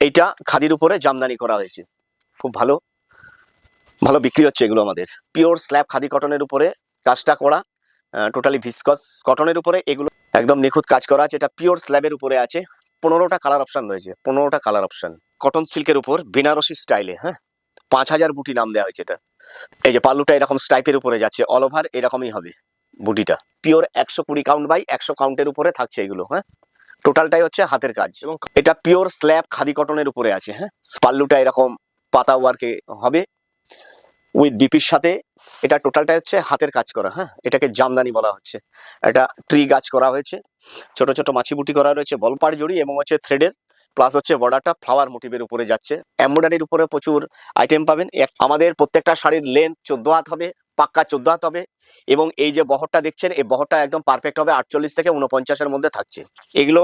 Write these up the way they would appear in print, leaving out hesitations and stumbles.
এইটা খাদির উপরে জামদানি করা হয়েছে, খুব ভালো ভালো বিক্রি হচ্ছে এগুলো আমাদের। পিওর স্ল্যাব খাদি কটনের উপরে কাজটা করা, টোটালি ভিসকস কটনের উপরে এগুলো একদম নিখুঁত কাজ করা আছে। এটা পিওর স্ল্যাবের উপরে আছে। 15টা কালার অপশন রয়েছে, 15টা কালার অপশন। কটন সিল্কের উপর বেনারসি স্টাইলে, হ্যাঁ, 5000 বুটি নাম দেওয়া হয়েছে এটা। এই যে পাল্লুটা এরকম স্টাইপের উপরে যাচ্ছে, অল ওভার এরকমই হবে বুটিটা। পিওর 120 কাউন্ট বাই 100 কাউন্টের উপরে থাকছে এগুলো, হ্যাঁ। টোটালটাই হচ্ছে হাতের কাজ এবং এটা পিওর স্ল্যাব খাদি কটনের উপরে আছে, হ্যাঁ। পাল্লুটা এরকম পাতা ওয়ার্কে হবে উইথ বিপির সাথে। এটা টোটালটা হচ্ছে হাতের কাজ করা, হ্যাঁ। এটাকে জামদানি বলা হচ্ছে। এটা ট্রি গাছ করা হয়েছে, ছোট ছোট মাছি বুটি করা রয়েছে, বলপার জড়ি এবং হচ্ছে থ্রেডের, প্লাস হচ্ছে বর্ডারটা ফ্লাওয়ার মোটিভের উপরে যাচ্ছে। এমব্রয়ডারির উপরে প্রচুর আইটেম পাবেন। আমাদের প্রত্যেকটা শাড়ির লেন্থ 14 হাত হবে, পাক্কা 14 হাত হবে। এবং এই যে বহরটা দেখছেন, এই বহরটা একদম পারফেক্ট হবে, 48 থেকে 49-এর মধ্যে থাকছে। এগুলো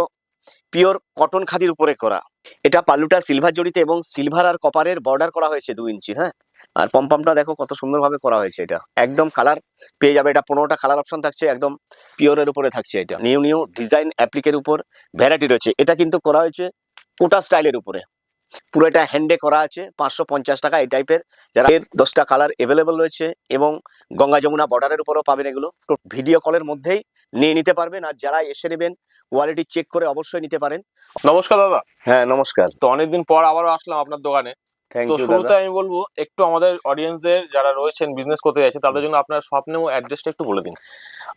পিওর কটন খাদির উপরে করা। এটা পাল্লুটা সিলভার জড়িতে এবং সিলভার আর কপারের বর্ডার করা হয়েছে 2 ইঞ্চি, হ্যাঁ। আর পমপমটা দেখো কত সুন্দরভাবে করা হয়েছে। এটা একদম কালার পেয়ে যাবে। এটা 15টা কালার অপশন থাকছে, একদম পিওরের উপরে থাকছে। এটা নিউ নিউ ডিজাইন অ্যাপ্লিকের উপর ভ্যারাইটি রয়েছে। এটা কিন্তু করা হয়েছে কোটা স্টাইলের উপরে, পুরো এটা হ্যান্ডে করা আছে। 550 টাকা এই টাইপের। যারা এর 10টা কালার এভেলেবল রয়েছে এবং গঙ্গা যমুনা বর্ডারের উপরেও পাবেন এগুলো। তো ভিডিও কলের মধ্যেই নিয়ে নিতে পারবেন। আর যারা এসে নেবেন কোয়ালিটি চেক করে অবশ্যই নিতে পারেন। নমস্কার দাদা। হ্যাঁ নমস্কার। তো অনেকদিন পর আবারও আসলাম আপনার দোকানে। থ্যাংক তো ইউ শুরুতে দাদা। আমি বলবো একটু আমাদের অডিয়েন্সদের যারা রয়েছেন বিজনেস করতে যাচ্ছে তাদের জন্য আপনার শপ নেম ও অ্যাড্রেসটা একটু বলে দিন।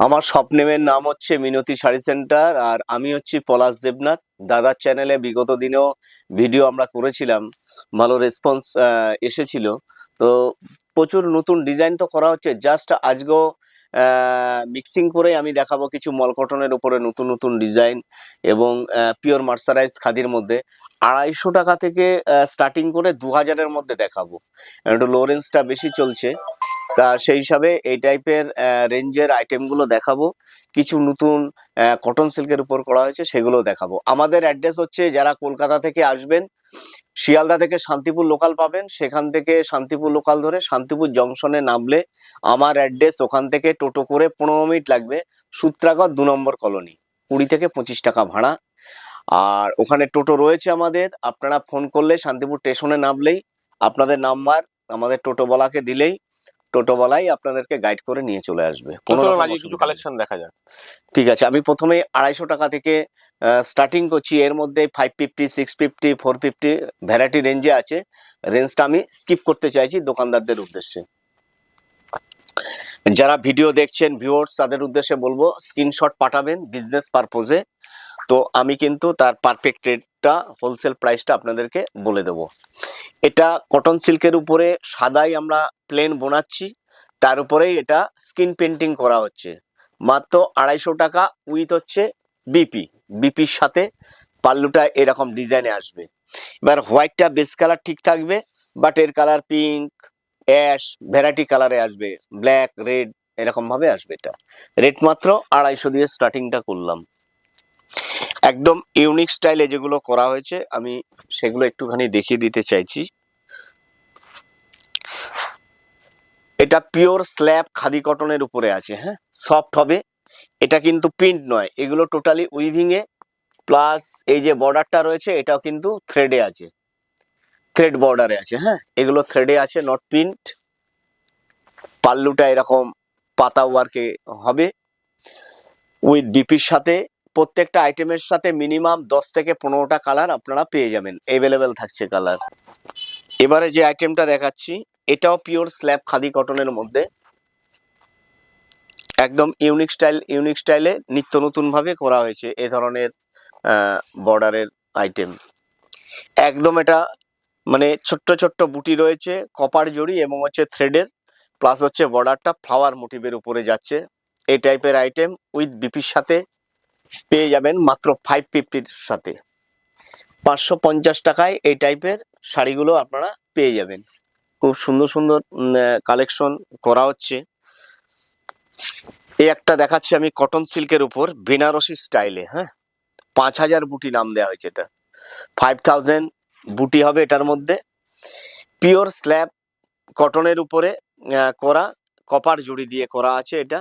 আমার শপ নেমের নাম হচ্ছে মিনতি শাড়ি সেন্টার, আর আমি হচ্ছি পলাশ দেবনাথ। দাদার চ্যানেলে বিগত দিনেও ভিডিও আমরা করেছিলাম, ভালো রেসপন্স এসেছিল। তো প্রচুর নতুন ডিজাইন তো করা হচ্ছে। জাস্ট আজকেও মিক্সিং করে আমি দেখাবো কিছু মল কটনের উপরে নতুন নতুন ডিজাইন এবং পিওর মার্সারাইজ খাদির মধ্যে 250 টাকা থেকে স্টার্টিং করে 2000-এর মধ্যে দেখাবো। একটু লো রেঞ্জটা বেশি চলছে, তা সেই হিসাবে এই টাইপের রেঞ্জের আইটেমগুলো দেখাবো। কিছু নতুন কটন সিল্কের উপর করা হয়েছে, সেগুলো দেখাবো। আমাদের অ্যাড্রেস হচ্ছে, যারা কলকাতা থেকে আসবেন শিয়ালদা থেকে শান্তিপুর লোকাল পাবেন, সেখান থেকে শান্তিপুর লোকাল ধরে শান্তিপুর জংশনে নামলে আমার অ্যাড্রেস, ওখান থেকে টোটো করে 15 মিনিট লাগবে। সূত্রাগড় 2 নম্বর কলোনি, 20 থেকে 25 টাকা ভাড়া। আর ওখানে টোটো রয়েছে আমাদের। আপনারা ফোন করলে শান্তিপুর স্টেশনে নামলেই আপনাদের নাম্বার আমাদের টোটোওয়ালাকে দিলেই টোটোওয়ালাই আপনাদেরকে গাইড করে নিয়ে চলে আসবে। তো চলুন আজকে কিছু কালেকশন দেখা যাক। ঠিক আছে, আমি প্রথমে 250 টাকা থেকে স্টার্টিং করছি। এর মধ্যে 550, 650, 450 ভ্যারাইটি রেঞ্জে আছে। রেঞ্জটা আমি স্কিপ করতে চাইছি দোকানদারদের উদ্দেশ্যে। যারা ভিডিও দেখছেন ভিউয়ার্স, তাদের উদ্দেশ্যে বলবো স্ক্রিনশট পাঠাবেন বিজনেস পারপোজে। তো আমি কিন্তু তার পারফেক্ট রেটটা, হোলসেল প্রাইসটা আপনাদেরকে বলে দেবো। এটা কটন সিল্কের উপরে সাদাই আমরা প্লেন বোনাচ্ছি, তার উপরেই এটা স্কিন পেন্টিং করা হচ্ছে। মাত্র 250 টাকা উইথ হচ্ছে বিপির সাথে পাল্লুটা এরকম ডিজাইনে আসবে। এবার হোয়াইটটা বেস কালার ঠিক থাকবে, বাট এর কালার পিঙ্ক, অ্যাশ ভ্যারাইটি কালারে আসবে, ব্ল্যাক, রেড এরকম ভাবে আসবে। এটা রেট মাত্র 250 দিয়ে স্টার্টিংটা করলাম। একদম ইউনিক স্টাইলে যেগুলো করা হয়েছে আমি সেগুলো একটুখানি দেখিয়ে দিতে চাইছি। এটা পিওর স্ল্যাব খাদি কটনের উপরে আছে, হ্যাঁ, সফট হবে। এটা কিন্তু প্রিন্ট নয়, এগুলো টোটালি উইভিং এ, প্লাস এই যে বর্ডারটা রয়েছে এটাও কিন্তু থ্রেডে আছে, থ্রেড বর্ডারে আছে, হ্যাঁ। এগুলো থ্রেডে আছে, নট প্রিন্ট। পাল্লুটা এরকম পাতা ওয়ার্কে হবে উইথ ডিপির সাথে। প্রত্যেকটা আইটেমের সাথে মিনিমাম 10 থেকে 15টা কালার আপনারা পেয়ে যাবেন, অ্যাভেলেবেল থাকছে কালার। এবারে যে আইটেমটা দেখাচ্ছি এটাও পিওর স্ল্যাব খাদি কটনের মধ্যে, একদম ইউনিক স্টাইলে নিত্য নতুন ভাবে করা হয়েছে এ ধরনের বর্ডারের আইটেম। একদম এটা মানে ছোট্ট ছোট্ট বুটি রয়েছে, কপার জড়ি এবং হচ্ছে থ্রেডের, প্লাস হচ্ছে বর্ডারটা ফ্লাওয়ার মোটিভের উপরে যাচ্ছে। এই টাইপের আইটেম উইথ বিপির সাথে পেয়ে যাবেন মাত্র 550-র সাথে। 550 টাকায় এই টাইপের শাড়িগুলো আপনারা পেয়ে যাবেন। খুব সুন্দর সুন্দর কালেকশন করা হচ্ছে। এই একটা দেখাচ্ছি আমি কটন সিল্কের উপর বেনারসি স্টাইলে, হ্যাঁ। 5000 বুটি নাম দেওয়া হয়েছে। এটা 5000 বুটি হবে এটার মধ্যে। পিওর স্ল্যাব কটনের উপরে করা, কপার জড়ি দিয়ে করা আছে এটা,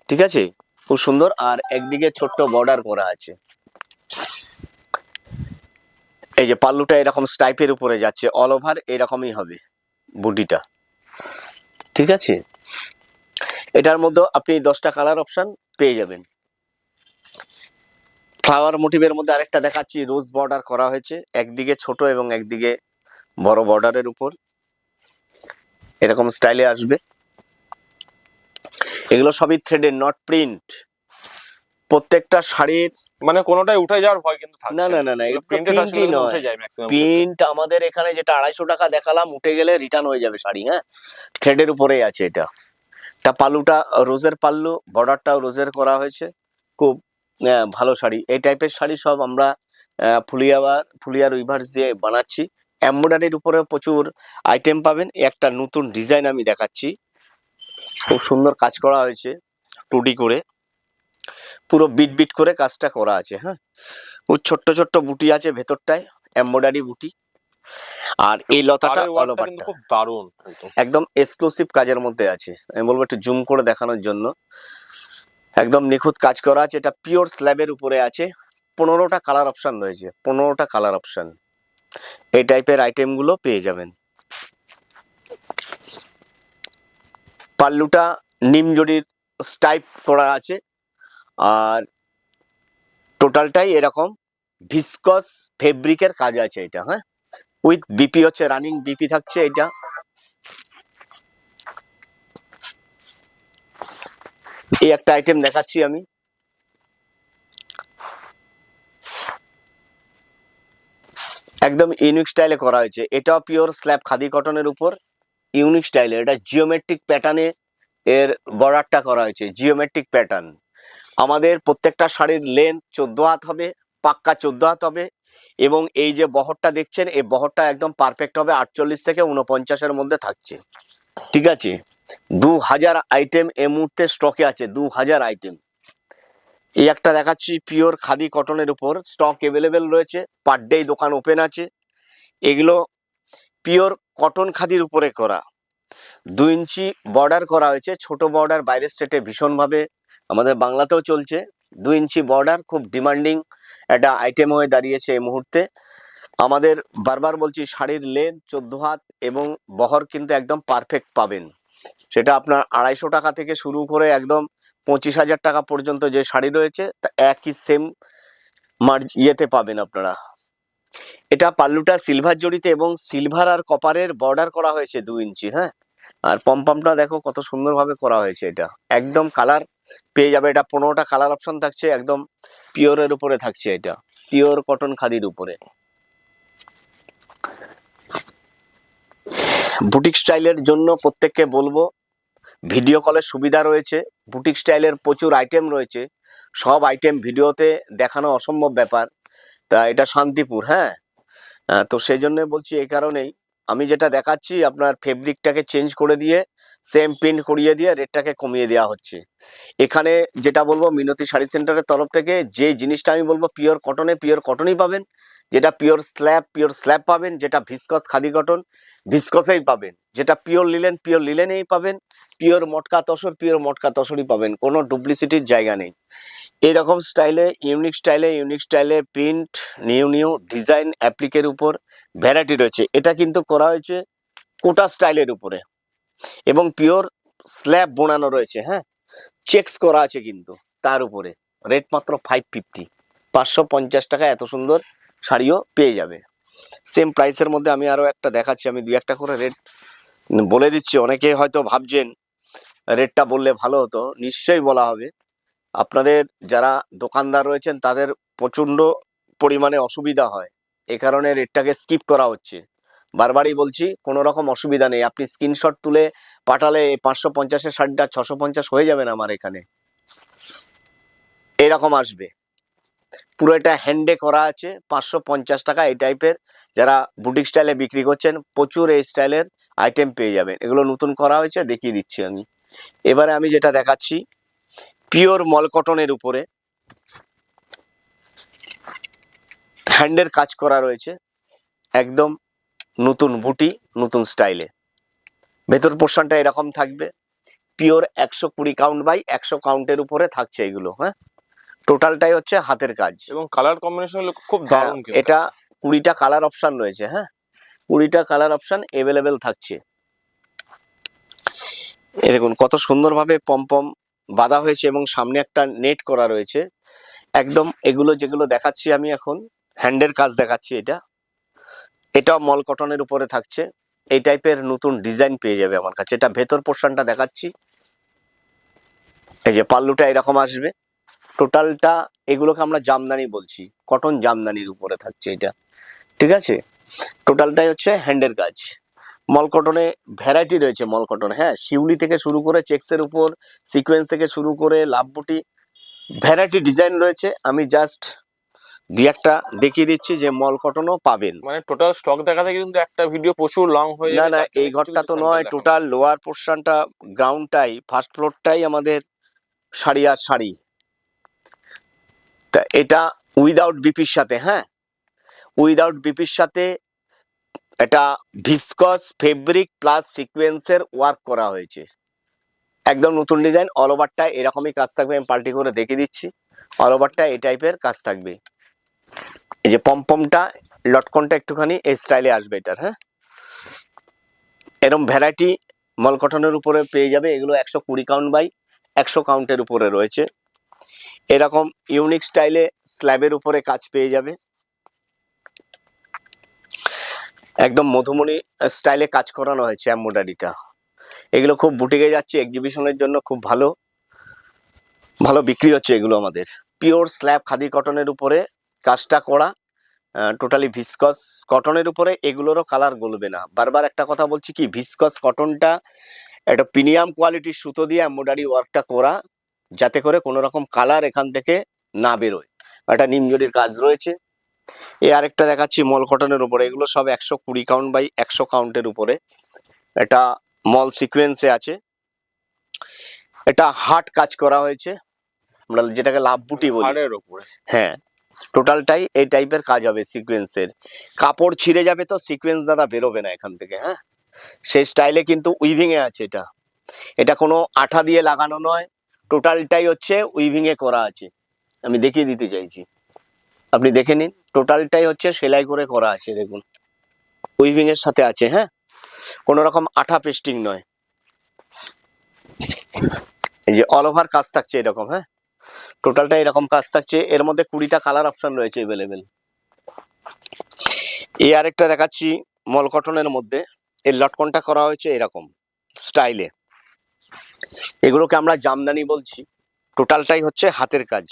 ঠিক আছে, খুব সুন্দর। আর একদিকে ছোট্ট বর্ডার করা আছে। এই যে পাল্লুটা এরকম স্টাইপের উপরে যাচ্ছে, অল ওভার এরকমই হবে বুটিটা, ঠিক আছে। এটার মধ্যে আপনি 10টা কালার অপশন পেয়ে যাবেন। ফ্লাওয়ার মোটিভের মধ্যে আরেকটা দেখাচ্ছি, রোজ বর্ডার করা হয়েছে, একদিকে ছোট এবং একদিকে বড় বর্ডারের উপর এরকম স্টাইলে আসবে। এগুলো সবই থ্রেডের, নট প্রিন্ট। প্রত্যেকটা শাড়ির মানে কোনোটাই উঠে যাওয়ার ভয় কিন্তু থাকছে না না না না, এটা প্রিন্টেড আসলে প্রিন্টই কিন্তু নয়। উঠে যায় ম্যাক্সিমাম। প্রিন্ট আমাদের এখানে যেটা 250 টাকা দেখালাম, উঠে গেলে রিটার্ন হয়ে যাবে শাড়ি, হ্যাঁ। থ্রেডের উপরেই আছে এটা। পাল্লুটা রোজের পাল্লু, বর্ডারটাও রোজের করা হয়েছে, খুব ভালো শাড়ি। এই টাইপের শাড়ি সব আমরা ফুলিয়া রিভার্স দিয়ে বানাচ্ছি। এমব্রয়ডারির উপরে প্রচুর আইটেম পাবেন। একটা নতুন ডিজাইন আমি দেখাচ্ছি, খুব সুন্দর কাজ করা হয়েছে, 2D করে, পুরো বিট বিট করে কাজটা করা আছে, হ্যাঁ। খুব ছোট্ট ছোট্ট বুটি আছে ভেতরটায়, এমব্রয়ডারি বুটি। আর এই লতাটা পাড়ের অল ওয়ার্কটা কিন্তু ওভারটা খুব দারুণ একদম। একদম এক্সক্লুসিভ কাজের মধ্যে আছে। আমি বলবো একটু জুম করে দেখানোর জন্য, একদম নিখুঁত কাজ করা আছে। এটা পিওর স্ল্যাবের উপরে আছে। 15টা কালার অপশন রয়েছে, 15টা কালার অপশন। এই টাইপের আইটেমগুলো পেয়ে যাবেন। পাল্লুটা নিমজড়ির স্টাইপ করা আছে, আর টোটালটাই এরকম ভিসকস ফেব্রিকের কাজ আছে এটা, হ্যাঁ। উইথ বিপি হচ্ছে, রানিং বিপি থাকছে এটা। এই একটা আইটেম দেখাচ্ছি আমি, একদম ইউনিক স্টাইলে করা হয়েছে। এটাও পিওর স্ল্যাব খাদি কটনের উপর, ইউনিক স্টাইলে। এটা জিওমেট্রিক প্যাটার্নে এর বর্ডারটা করা হয়েছে, জিওমেট্রিক প্যাটার্ন। আমাদের প্রত্যেকটা শাড়ির লেন্থ 14 হাত হবে, পাক্কা 14 হাত হবে। এবং এই যে বহরটা দেখছেন, এই বহরটা একদম পারফেক্ট হবে, 48 থেকে 49-এর মধ্যে থাকছে, ঠিক আছে। 2000 আইটেম এই মুহূর্তে স্টকে আছে, 2000 আইটেম। এই একটা দেখাচ্ছি পিওর খাদি কটনের উপর, স্টক এভেলেবেল রয়েছে, পার ডে দোকান ওপেন আছে। এগুলো পিওর কটন খাদির উপরে করা, 2 ইঞ্চি বর্ডার করা হয়েছে। ছোট বর্ডার বাইরের স্টেটে ভীষণভাবে, আমাদের বাংলাতেও চলছে। 2 ইঞ্চি বর্ডার খুব ডিমান্ডিং একটা আইটেম হয়ে দাঁড়িয়েছে এই মুহূর্তে। আমাদের বারবার বলছি, শাড়ির লেন্থ 14 হাত এবং বহর কিন্তু একদম পারফেক্ট পাবেন। সেটা আপনার 250 টাকা থেকে শুরু করে একদম 25,000 টাকা পর্যন্ত যে শাড়ি রয়েছে, তা একই সেম ইয়েতে পাবেন আপনারা। এটা পাল্লুটা সিলভার জড়িতে এবং সিলভার আর কপারের বর্ডার করা হয়েছে 2 ইঞ্চি, হ্যাঁ। আর পমপমটা দেখো কত সুন্দরভাবে করা হয়েছে। এটা একদম কালার পেয়ে যাবে। এটা 15টা কালার অপশন থাকছে, একদম পিওরের উপরে থাকছে। এটা পিওর কটন খাদির উপরে। বুটিক স্টাইলের জন্য প্রত্যেককে বলবো, ভিডিও কলের সুবিধা রয়েছে। বুটিক স্টাইলের প্রচুর আইটেম রয়েছে, সব আইটেম ভিডিওতে দেখানো অসম্ভব ব্যাপার। তা এটা শান্তিপুর, হ্যাঁ। তো সেই জন্য বলছি, এই কারণেই আমি যেটা দেখাচ্ছি, আপনার ফেব্রিকটাকে চেঞ্জ করে দিয়ে সেম প্রিন্ট করিয়ে দিয়ে রেটটাকে কমিয়ে দেওয়া হচ্ছে। এখানে যেটা বলবো, মিনতি শাড়ি সেন্টারের তরফ থেকে যে জিনিসটা আমি বলবো, পিওর কটনে পিওর কটনই পাবেন। যেটা পিওর স্ল্যাব পাবেন। যেটা ভিসকস খাদি কটন, ভিসকসেই পাবেন। যেটা পিওর লিলেনেই পাবেন। পিওর মটকা তসরই পাবেন, কোনো ডুপ্লিসিটির জায়গা নেই। এরকম স্টাইলে, ইউনিক স্টাইলে প্রিন্ট, নিউ ডিজাইন অ্যাপ্লিকের উপর ভ্যারাইটি রয়েছে। এটা কিন্তু করা হয়েছে কোটা স্টাইলের উপরে এবং পিওর স্ল্যাব বোনানো রয়েছে, হ্যাঁ। চেকস করা আছে কিন্তু তার উপরে। রেট মাত্র 550, 550 টাকা এত সুন্দর শাড়িও পেয়ে যাবে। সেম প্রাইসের মধ্যে আমি আরো একটা দেখাচ্ছি। আমি 2-1টা করে রেট বলে দিচ্ছি। অনেকে হয়তো ভাবছেন রেটটা বললে ভালো হতো, নিশ্চয়ই বলা হবে। আপনাদের যারা দোকানদার রয়েছেন তাদের প্রচন্ড পরিমাণে অসুবিধা হয়, এ কারণে রেটটাকে স্কিপ করা হচ্ছে। বারবারই বলছি, কোনো রকম অসুবিধা নেই। আপনি স্ক্রিনশট তুলে পাঠালে 550-এর শাড়িটা 650 হয়ে যাবে না আমার এখানে, এরকম আসবে। পুরো এটা হ্যান্ডে করা আছে, 550 টাকা। এই টাইপের যারা বুটিক স্টাইলে বিক্রি করছেন, প্রচুর এই স্টাইলের আইটেম পেয়ে যাবেন। এগুলো নতুন করা হয়েছে, দেখিয়ে দিচ্ছি আমি। এবারে আমি যেটা দেখাচ্ছি, পিওর মল কটনের উপরে হ্যান্ডের কাজ করা রয়েছে, একদম নতুন বুটি, নতুন স্টাইলে। ভেতর পোর্শনটা এরকম থাকবে, পিওর 120 কাউন্ট বাই 100 কাউন্টের উপরে থাকছে এগুলো, হ্যাঁ। টোটালটাই হচ্ছে হাতের কাজ। এবং কালার কম্বিনেশন খুব হ্যাঁ, দারুণ কিন্তু। এটা 20টা কালার অপশন রয়েছে। হ্যাঁ, 20টা কালার অপশন অ্যাভেলেবেল থাকছে। এই দেখুন কত সুন্দরভাবে পমপম বাঁধা হয়েছে এবং সামনে একটা নেট করা রয়েছে। একদম এগুলো যেগুলো দেখাচ্ছি আমি এখন হ্যান্ডের কাজ দেখাচ্ছি, এটা মল কটনের উপরে থাকছে। এই টাইপের নতুন ডিজাইন পেয়ে যাবে আমার কাছে। এটা ভেতর পোর্শনটা দেখাচ্ছি, এই যে পাল্লুটা এরকম আসবে। টোটালটা এগুলোকে আমরা জামদানি বলছি, কটন জামদানির উপরে থাকছে এটা, ঠিক আছে। টোটালটাই হচ্ছে হ্যান্ডের কাজ। মল কটনে ভ্যারাইটি রয়েছে মল কটন, হ্যাঁ, শিউলি থেকে শুরু করে চেক্সের উপর, সিকোয়েন্স থেকে শুরু করে লাভ বুটি, ভ্যারাইটি ডিজাইন রয়েছে। আমি জাস্ট দুই একটা দেখিয়ে দিচ্ছি যে মল কটনও পাবেন। মানে টোটাল স্টক দেখাতে কিন্তু একটা ভিডিও প্রচুর লং হয়ে না যাবে, না, তার জন্য এই কিছু ঘরটা কিছু তো sample নয়, দেখাবো। টোটাল লোয়ার পোর্শনটা, গ্রাউন্ডটাই, ফার্স্ট ফ্লোরটাই আমাদের শাড়ি আর শাড়ি। তা এটা উইদাউট বিপির সাথে, হ্যাঁ, উইদাউট বিপির সাথে এটা ভিসকস ফেব্রিক প্লাস সিকোয়েন্সের ওয়ার্ক করা হয়েছে। একদম নতুন ডিজাইন, অল ওভারটা এরকমই কাজ থাকবে। আমি পাল্টি করে দেখিয়ে দিচ্ছি, অল ওভারটা এই টাইপের কাজ থাকবে। এই যে পমপমটা, লটকনটা একটুখানি এই স্টাইলে আসবে এটার, হ্যাঁ। এরকম ভ্যারাইটি মল কটনের উপরে পেয়ে যাবে। এগুলো 120 কাউন্ট বাই 100 কাউন্টের উপরে রয়েছে। এরকম ইউনিক স্টাইলে স্ল্যাবের উপরে কাজ পেয়ে যাবে। একদম মধুমণি স্টাইলে কাজ করানো হয়েছে এমব্রয়ডারিটা। এগুলো খুব বুটিকে যাচ্ছে, এক্সিবিশনের জন্য খুব ভালো ভালো বিক্রি হচ্ছে এগুলো আমাদের। পিওর স্ল্যাব খাদি কটনের উপরে কাজটা করা, টোটালি ভিসকস কটনের উপরে। এগুলোরও কালার গলবে না। বারবার একটা কথা বলছি কি, ভিসকস কটনটা একটা প্রিমিয়াম কোয়ালিটির সুতো দিয়ে এমব্রয়ডারি ওয়ার্কটা করা, যাতে করে কোনো রকম কালার এখান থেকে না বেরোয়। একটা নিমজরির কাজ রয়েছে। এই আরেকটা দেখাচ্ছি মল কটনের উপরে। এগুলো সব 120 কাউন্ট বাই 100 কাউন্টের উপরে। এটা মল সিকোয়েন্সে আছে। এটা হার্ট কাজ করা হয়েছে, আমরা যেটাকে লাভ বুটি বলি। হাড়ের উপরে। হ্যাঁ, টোটালটাই এই টাইপের কাজ হবে সিকোয়েন্সের। কাপড় ছিঁড়ে যাবে তো সিকোয়েন্স দ্বারা বেরোবে না এখান থেকে, হ্যাঁ। সেই স্টাইলে কিন্তু উইভিং এ আছে এটা। এটা কোনো আঠা দিয়ে লাগানো নয়, টোটালটাই হচ্ছে উইভিং এ করা আছে। আমি দেখিয়ে দিতে চাইছি, আপনি দেখে নিন। টোটালটাই হচ্ছে সেলাই করে করা আছে, দেখুন উইভিং এর সাথে আছে, হ্যাঁ, কোনো রকম আঠা পেস্টিং নয়। এই যে অল ওভার কাজ থাকছে এরকম, হ্যাঁ, টোটালটা এরকম কাজ থাকছে। এর মধ্যে 20টা কালার অপশন রয়েছে অ্যাভেলেবেল। এই আরেকটা দেখাচ্ছি মল কটনের মধ্যে। এর লটকনটা করা হয়েছে এরকম স্টাইলে। এগুলোকে আমরা জামদানি বলছি। টোটালটাই হচ্ছে হাতের কাজ।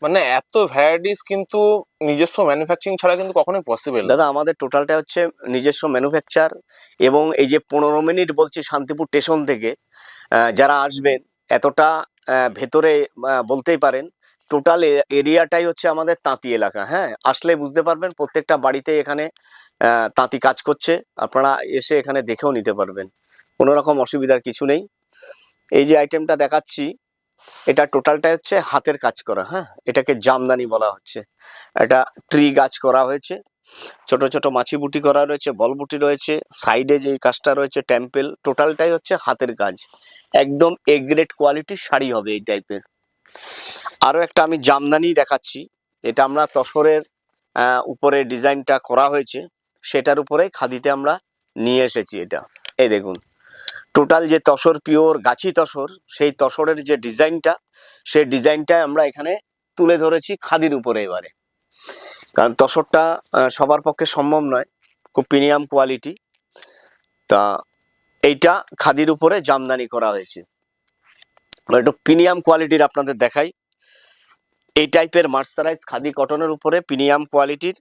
মানে এত ভ্যারাইটিস কিন্তু নিজস্ব ম্যানুফ্যাকচারিং ছাড়া কিন্তু কখনোই পসিবল না। দাদা আমাদের টোটালটা হচ্ছে নিজস্ব ম্যানুফ্যাকচার। এবং এই যে 15 মিনিট বলছি শান্তিপুর স্টেশন থেকে যারা আসবেন, এতটা ভেতরে বলতেই পারেন, টোটাল এরিয়াটাই হচ্ছে আমাদের তাঁতি এলাকা। হ্যাঁ, আসলে বুঝতে পারবেন প্রত্যেকটা বাড়িতে এখানে তাঁতি কাজ করছে। আপনারা এসে এখানে দেখেও নিতে পারবেন, কোনো রকম অসুবিধার কিছু নেই। এই যে আইটেমটা দেখাচ্ছি, এটা টোটালটাই হচ্ছে হাতের কাজ করা। হ্যাঁ, এটাকে জামদানি বলা হচ্ছে। এটা ট্রি গাছ করা হয়েছে, ছোট ছোট মাছি বুটি করা রয়েছে, বল বুটি রয়েছে, সাইডে যে কাজটা রয়েছে টেম্পেল, টোটালটাই হচ্ছে হাতের কাজ। একদম এ গ্রেড কোয়ালিটির শাড়ি হবে এই টাইপের। আরো একটা আমি জামদানি দেখাচ্ছি। এটা আমরা তসরের উপরে ডিজাইনটা করা হয়েছে, সেটার উপরে খাদিতে আমরা নিয়ে এসেছি এটা। এই দেখুন টোটাল যে তসর, পিওর গাছি তসর, সেই তসরের যে ডিজাইনটা, সেই ডিজাইনটা আমরা এখানে তুলে ধরেছি খাদির উপরে এবারে। কারণ তসরটা সবার পক্ষে সম্ভব নয়, খুব প্রিমিয়াম কোয়ালিটি। তা এইটা খাদির উপরে জামদানি করা হয়েছে। একটু প্রিমিয়াম কোয়ালিটির আপনাদের দেখাই। এই টাইপের মার্সারাইজ খাদি কটনের উপরে প্রিমিয়াম কোয়ালিটির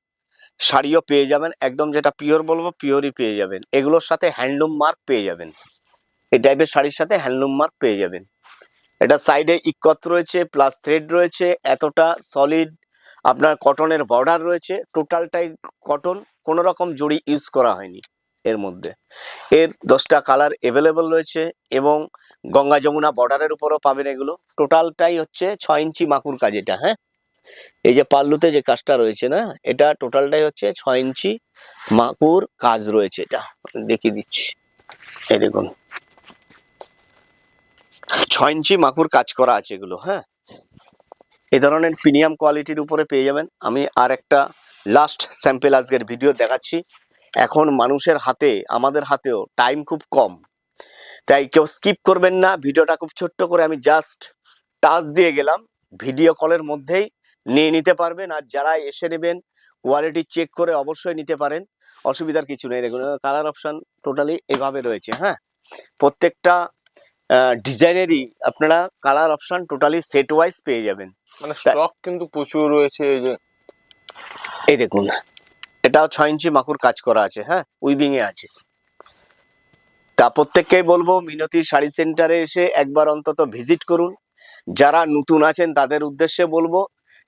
শাড়িও পেয়ে যাবেন। একদম যেটা পিওর বলবো পিওরই পেয়ে যাবেন। এগুলোর সাথে হ্যান্ডলুম মার্ক পেয়ে যাবেন। এই টাইপের শাড়ির সাথে হ্যান্ডলুম মার্ক পেয়ে যাবেন। এটা সাইডে ইকত রয়েছে, প্লাস থ্রেড রয়েছে, এতটা সলিড আপনার কটনের বর্ডার রয়েছে। টোটালটাই কটন, কোনো রকম জড়ি ইউজ করা হয়নি এর মধ্যে। এর 10টা কালার অ্যাভেলেবল রয়েছে এবং গঙ্গা যমুনা বর্ডারের উপরও পাবেন এগুলো। টোটালটাই হচ্ছে 6 ইঞ্চি মাকুর কাজ এটা। হ্যাঁ, এই যে পাল্লুতে যে কাজটা রয়েছে না, এটা টোটালটাই হচ্ছে 6 ইঞ্চি মাকুর কাজ রয়েছে। এটা দেখিয়ে দিচ্ছি, এই দেখুন 6 ইঞ্চি মাকুর কাজ করা আছে এগুলো। হ্যাঁ, এই ধরনের প্রিমিয়াম কোয়ালিটির উপরে পেয়ে যাবেন। আমি আর একটা লাস্ট স্যাম্পেল আজকের ভিডিও দেখাচ্ছি। এখন মানুষের হাতে, আমাদের হাতেও টাইম খুব কম, তাই কেউ স্কিপ করবেন না। ভিডিওটা খুব ছোট্ট করে আমি জাস্ট টাচ দিয়ে গেলাম, ভিডিও কলের মধ্যেই নিয়ে নিতে পারবেন। আর যারা এসে নেবেন কোয়ালিটি চেক করে অবশ্যই নিতে পারেন, অসুবিধার কিছু নেই। দেখুন কালার অপশন টোটালি এভাবে রয়েছে। হ্যাঁ, প্রত্যেকটা ডিজাইনেরই আপনারা colour option totally set wise পেয়ে যাবেন। মানে স্টক কিন্তু প্রচুর রয়েছে। এই যে এই দেখুন, এটাও 6 ইঞ্চি মাকুর কাজ করা আছে। হ্যাঁ, উইভিং এ আছে। তা প্রত্যেককেই বলবো মিনতি শাড়ি সেন্টারে এসে একবার অন্তত ভিজিট করুন। যারা নতুন আছেন তাদের উদ্দেশ্যে বলবো,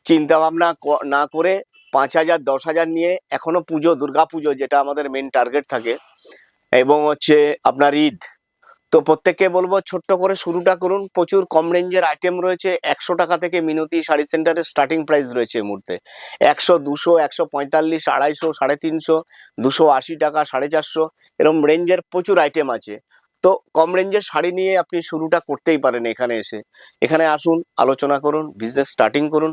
চিন্তা ভাবনা না করে 5,000 10,000 নিয়ে, এখনো পুজো, দুর্গা পুজো যেটা আমাদের মেন টার্গেট থাকে, এবং হচ্ছে আপনার ঈদ, তো প্রত্যেককে বলবো ছোট্ট করে শুরুটা করুন। প্রচুর কম রেঞ্জের আইটেম রয়েছে। 100 টাকা থেকে মিনতি শাড়ি সেন্টারের স্টার্টিং প্রাইস রয়েছে এই মুহূর্তে। 100, 200, 145, 250, 350, 280 টাকা, 450, এরকম রেঞ্জের প্রচুর আইটেম আছে। তো কম রেঞ্জের শাড়ি নিয়ে আপনি শুরুটা করতেই পারেন এখানে এসে। এখানে আসুন, আলোচনা করুন, বিজনেস স্টার্টিং করুন।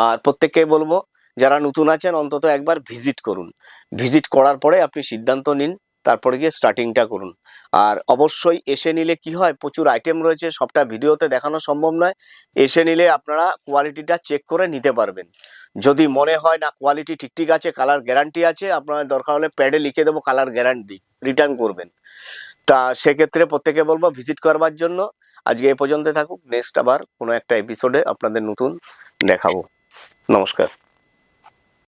আর প্রত্যেককে বলবো যারা নতুন আছেন অন্তত একবার ভিজিট করুন। ভিজিট করার পরে আপনি সিদ্ধান্ত নিন, তারপরে গিয়ে স্টার্টিংটা করুন। আর অবশ্যই এসে নিলে কি হয়, প্রচুর আইটেম রয়েছে, সবটা ভিডিওতে দেখানো সম্ভব নয়। এসে নিলে আপনারা কোয়ালিটিটা চেক করে নিতে পারবেন। যদি মনে হয় না কোয়ালিটি ঠিক ঠিক আছে, কালার গ্যারান্টি আছে, আপনার দরকার হলে প্যাডে লিখে দেবো কালার গ্যারান্টি, রিটার্ন করবেন। তা সেক্ষেত্রে প্রত্যেকে বলবো ভিজিট করবার জন্য। আজকে এ পর্যন্ত থাকুক, নেক্সট আবার কোনো একটা এপিসোডে আপনাদের নতুন দেখাবো। নমস্কার।